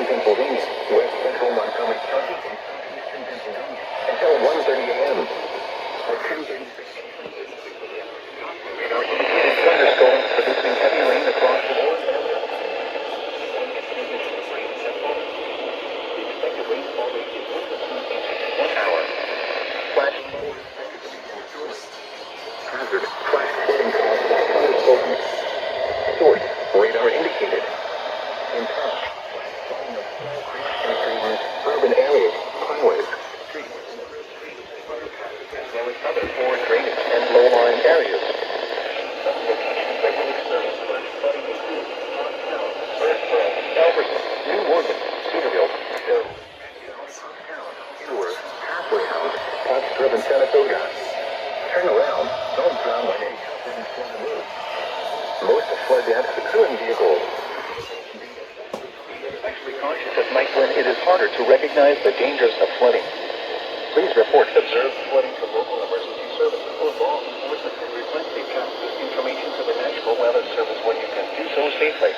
Pennsylvania, west central Montgomery County, and southeastern Pennsylvania until 1:30 a.m. At 10:36 radar indicated thunderstorms producing heavy rain across the north and the expected rainfall rate is 1 hour. Flash flood hazard. Flash flooding caused by thunderstorms. Source radar indicated. Intent. Urban areas, highways, streets, as well as other poor drainage and low-lying areas. Some locations that will experience flash flooding include Allentown, Burnsboro, Alberton, New Morgan, Cedarville, Doe, Allentown, Kenworth, Halfway House, Potts Driven, Saratoga. Turn around, don't drown like a flooded road. Most flood deaths occur in vehicles. Especially cautious at night when it is harder to recognize the dangers of flooding. Please report observed flooding to local emergency services or law enforcement and request they pass this information to the National Weather Service when you can do so safely.